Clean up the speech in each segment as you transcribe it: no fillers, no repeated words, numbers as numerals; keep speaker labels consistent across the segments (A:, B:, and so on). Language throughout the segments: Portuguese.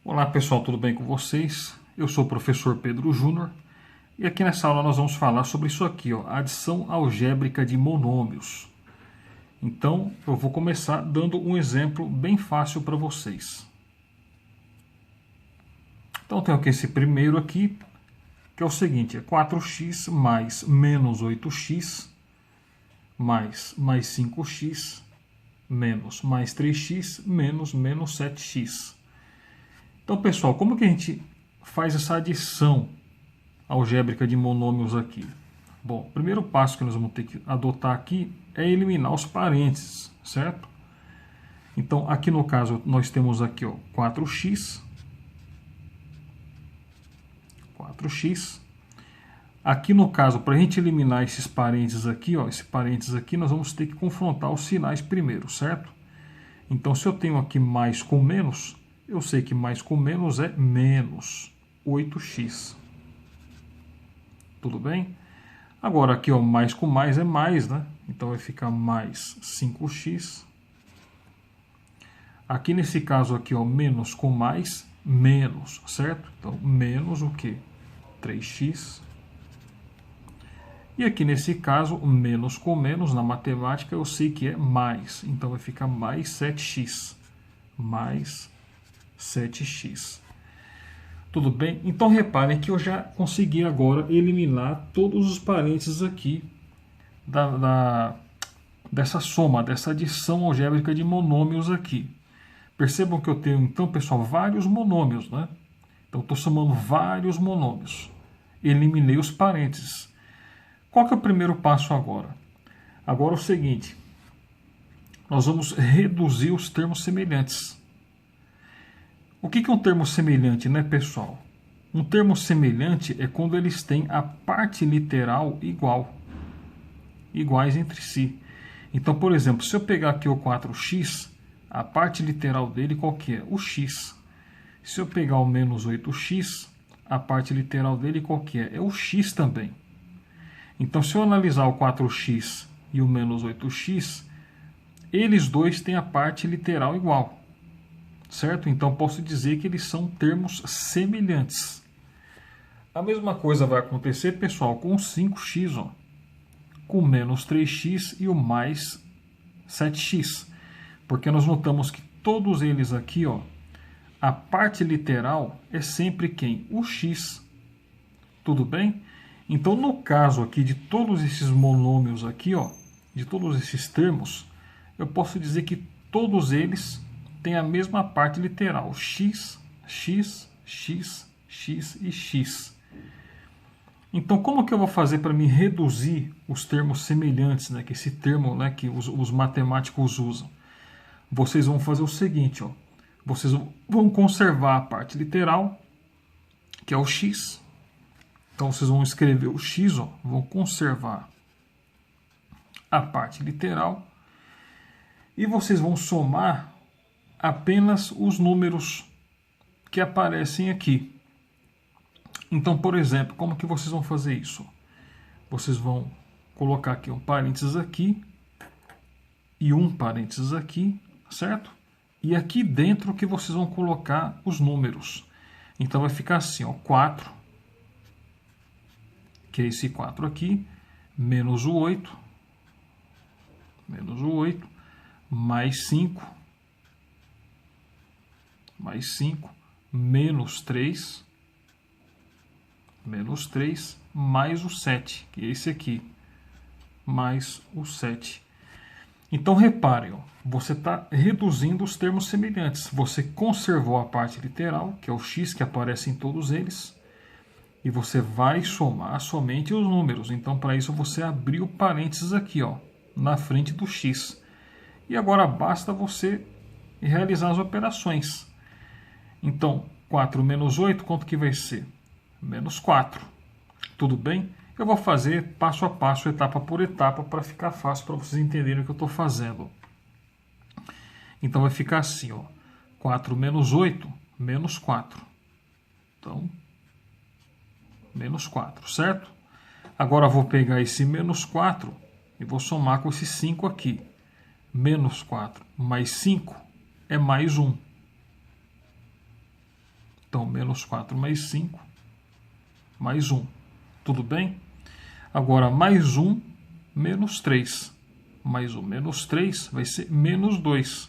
A: Olá pessoal, tudo bem com vocês? Eu sou o professor Pedro Júnior e aqui nessa aula nós vamos falar sobre isso aqui, ó, adição algébrica de monômios. Então eu vou começar dando um exemplo bem fácil para vocês. Então tem aqui esse primeiro aqui, que é o seguinte, é 4x mais menos 8x mais 5x menos mais 3x menos 7x. Então, pessoal, como que a gente faz essa adição algébrica de monômios aqui? Bom, o primeiro passo que nós vamos ter que adotar aqui é eliminar os parênteses, certo? Então, aqui no caso, nós temos aqui, ó, 4x. Aqui no caso, para a gente eliminar esses parênteses aqui, ó, esse parênteses aqui, nós vamos ter que confrontar os sinais primeiro, certo? Então, se eu tenho aqui mais com menos, eu sei que mais com menos é menos 8x. Tudo bem? Agora aqui, ó, mais com mais é mais, né? Então vai ficar mais 5x. Aqui nesse caso aqui, ó, menos com mais, menos, certo? Então, menos o quê? 3x. E aqui nesse caso, menos com menos, na matemática, eu sei que é mais. Então vai ficar mais 7x. Mais 7x. Tudo bem? Então reparem que eu já consegui agora eliminar todos os parênteses aqui dessa soma, dessa adição algébrica de monômios aqui. Percebam que eu tenho, então, pessoal, vários monômios, né? Então estou somando vários monômios. Eliminei os parênteses. Qual que é o primeiro passo agora? Agora é o seguinte, nós vamos reduzir os termos semelhantes. O que é um termo semelhante, né, pessoal? Um termo semelhante é quando eles têm a parte literal iguais entre si. Então, por exemplo, se eu pegar aqui o 4x, a parte literal dele qual que é? O x. Se eu pegar o menos 8x, a parte literal dele qual que é? É o x também. Então, se eu analisar o 4x e o menos 8x, eles dois têm a parte literal igual. Certo? Então, posso dizer que eles são termos semelhantes. A mesma coisa vai acontecer, pessoal, com o 5x, ó, com o menos 3x e o mais 7x. Porque nós notamos que todos eles aqui, ó, a parte literal é sempre quem? O x. Tudo bem? Então, no caso aqui de todos esses monômios aqui, ó, de todos esses termos, eu posso dizer que todos eles têm a mesma parte literal, x, x, x, x e x. Então, como que eu vou fazer para me reduzir os termos semelhantes, né, que esse termo, né, que os matemáticos usam? Vocês vão fazer o seguinte, ó, vocês vão conservar a parte literal, que é o x. Então, vocês vão escrever o x, ó, vão conservar a parte literal e vocês vão somar apenas os números que aparecem aqui. Então, por exemplo, como que vocês vão fazer isso? Vocês vão colocar aqui um parênteses aqui e um parênteses aqui, certo? E aqui dentro que vocês vão colocar os números. Então vai ficar assim, ó, 4, que é esse 4 aqui, menos o 8, mais 5, menos 3, mais o 7, que é esse aqui, mais o 7. Então, reparem, ó, você está reduzindo os termos semelhantes. Você conservou a parte literal, que é o x, que aparece em todos eles, e você vai somar somente os números. Então, para isso, você abriu parênteses aqui, ó, na frente do x. E agora basta você realizar as operações. Então, 4 menos 8, quanto que vai ser? Menos 4. Tudo bem? Eu vou fazer passo a passo, etapa por etapa, para ficar fácil para vocês entenderem o que eu estou fazendo. Então, vai ficar assim, ó, 4 menos 8, menos 4. Então, menos 4, certo? Agora, eu vou pegar esse menos 4 e vou somar com esse 5 aqui. Menos 4 mais 5 é mais 1. menos 4 mais 5, mais 1. Tudo bem? Agora, mais 1, menos 3. Mais 1 menos 3 vai ser menos 2.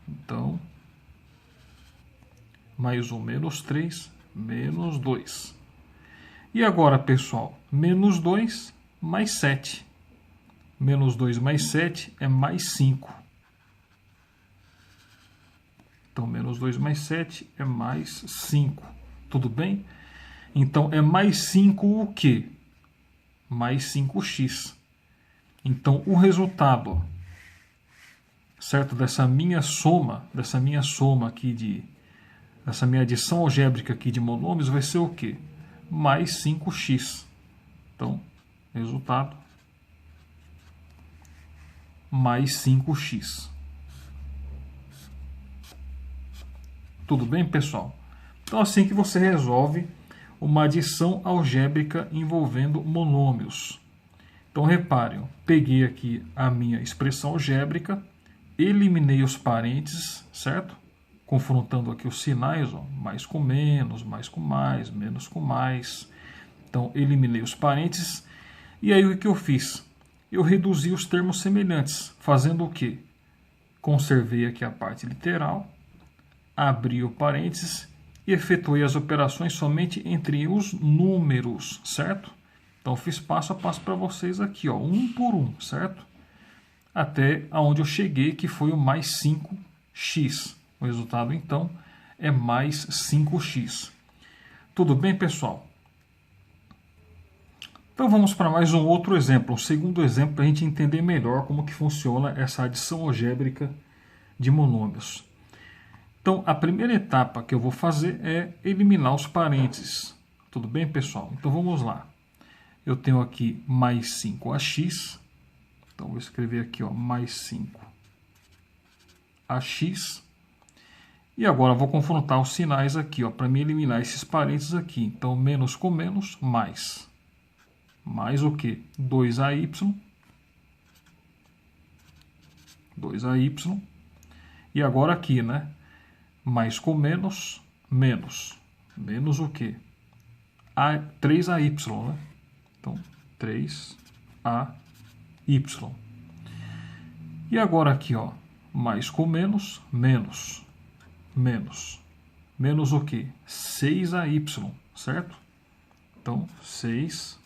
A: Então, mais 1 menos 3, menos 2. E agora, pessoal, menos 2 mais 7. Menos 2 mais 7 é mais 5. Então, menos 2 mais 7 é mais 5. Tudo bem? Então, é mais 5 o quê? Mais 5x. Então, o resultado, certo, dessa minha soma aqui essa minha adição algébrica aqui de monômios vai ser o quê? Mais 5x. Então, resultado, mais 5x. Tudo bem, pessoal? Então, assim que você resolve uma adição algébrica envolvendo monômios. Então, reparem, peguei aqui a minha expressão algébrica, eliminei os parênteses, certo? Confrontando aqui os sinais, ó, mais com menos, mais com mais, menos com mais. Então, eliminei os parênteses. E aí, o que eu fiz? Eu reduzi os termos semelhantes, fazendo o quê? Conservei aqui a parte literal, abri o parênteses e efetuei as operações somente entre os números, certo? Então, fiz passo a passo para vocês aqui, ó, um por um, certo? Até aonde eu cheguei, que foi o mais 5x. O resultado, então, é mais 5x. Tudo bem, pessoal? Então, vamos para mais um outro exemplo, um segundo exemplo, para a gente entender melhor como que funciona essa adição algébrica de monômios. Então, a primeira etapa que eu vou fazer é eliminar os parênteses. Tudo bem, pessoal? Então, vamos lá. Eu tenho aqui mais 5ax. Então, vou escrever aqui, ó, mais 5ax. E agora vou confrontar os sinais aqui, ó, para me eliminar esses parênteses aqui. Então, menos com menos, mais. Mais o quê? 2ay. 2ay. E agora aqui, né? Mais com menos, menos. Menos o quê? 3ay, né? Então, 3ay. E agora aqui, ó, mais com menos, menos. Menos. Menos o quê? 6ay, certo? Então, 6ay.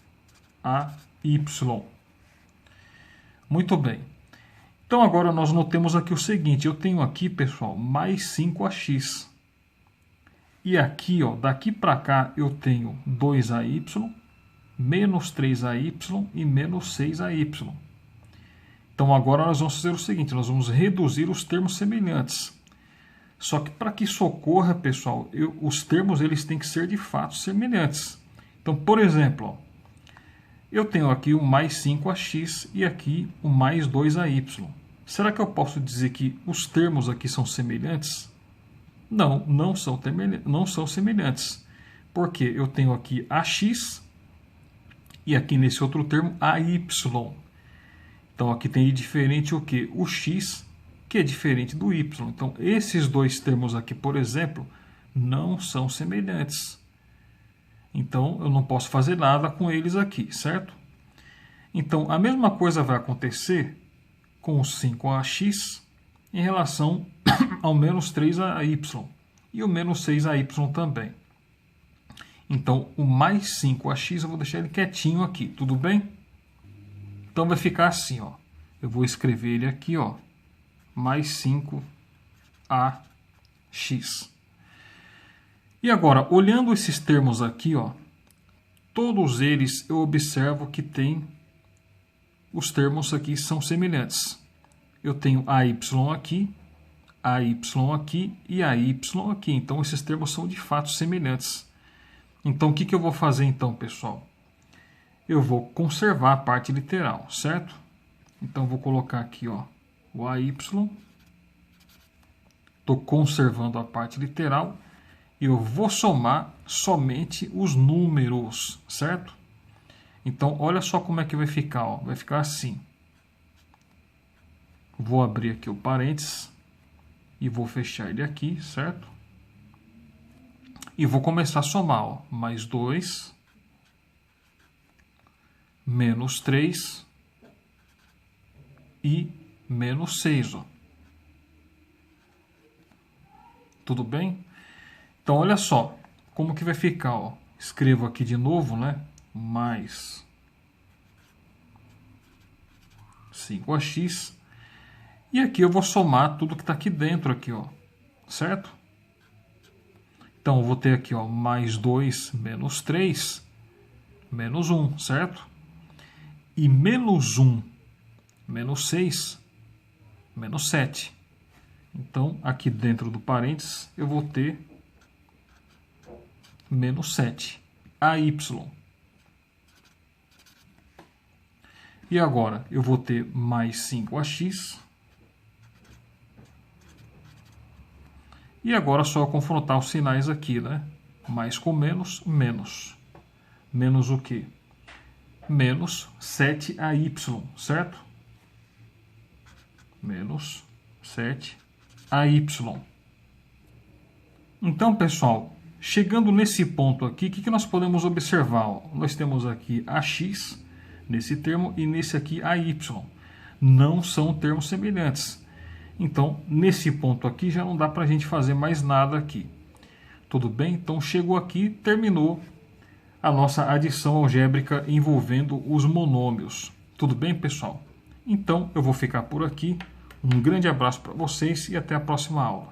A: Muito bem. Então, agora nós notemos aqui o seguinte. Eu tenho aqui, pessoal, mais 5ax. E aqui, ó, daqui para cá, eu tenho 2ay, menos 3ay e menos 6ay. Então, agora nós vamos fazer o seguinte. Nós vamos reduzir os termos semelhantes. Só que para que isso ocorra, pessoal, os termos eles têm que ser de fato semelhantes. Então, por exemplo, ó, eu tenho aqui o mais 5ax e aqui o mais 2ay. Será que eu posso dizer que os termos aqui são semelhantes? Não, não são semelhantes. Porque eu tenho aqui ax e aqui nesse outro termo ay. Então aqui tem de diferente o que? O x, que é diferente do y. Então esses dois termos aqui, por exemplo, não são semelhantes. Então, eu não posso fazer nada com eles aqui, certo? Então, a mesma coisa vai acontecer com o 5ax em relação ao menos 3ay e o menos 6ay também. Então, o mais 5ax eu vou deixar ele quietinho aqui, tudo bem? Então, vai ficar assim, ó. Eu vou escrever ele aqui, ó, mais 5ax. E agora, olhando esses termos aqui, ó, todos eles eu observo que tem os termos aqui são semelhantes. Eu tenho AY aqui, AY aqui e AY aqui. Então, esses termos são de fato semelhantes. Então, o que eu vou fazer então, pessoal? Eu vou conservar a parte literal, certo? Então, vou colocar aqui, ó, o AY. Estou conservando a parte literal. Eu vou somar somente os números, certo? Então, olha só como é que vai ficar, ó. Vai ficar assim. Vou abrir aqui o parênteses e vou fechar ele aqui, certo? E vou começar a somar, ó. Mais 2, menos 3 e menos 6, ó. Tudo bem? Então, olha só como que vai ficar, ó. Escrevo aqui de novo, né? Mais 5x. E aqui eu vou somar tudo que está aqui dentro, aqui, ó. Certo? Então, eu vou ter aqui, ó, mais 2 menos 3, menos 1, certo? E menos 1 menos 6, menos 7. Então, aqui dentro do parênteses, eu vou ter menos 7, AY. E agora, eu vou ter mais 5AX. E agora, só confrontar os sinais aqui, né? Mais com menos, menos. Menos o quê? Menos 7AY, certo? Menos 7AY. Então, pessoal, chegando nesse ponto aqui, o que nós podemos observar? Nós temos aqui AX nesse termo e nesse aqui AY. Não são termos semelhantes. Então, nesse ponto aqui já não dá para a gente fazer mais nada aqui. Tudo bem? Então, chegou aqui, terminou a nossa adição algébrica envolvendo os monômios. Tudo bem, pessoal? Então, eu vou ficar por aqui. Um grande abraço para vocês e até a próxima aula.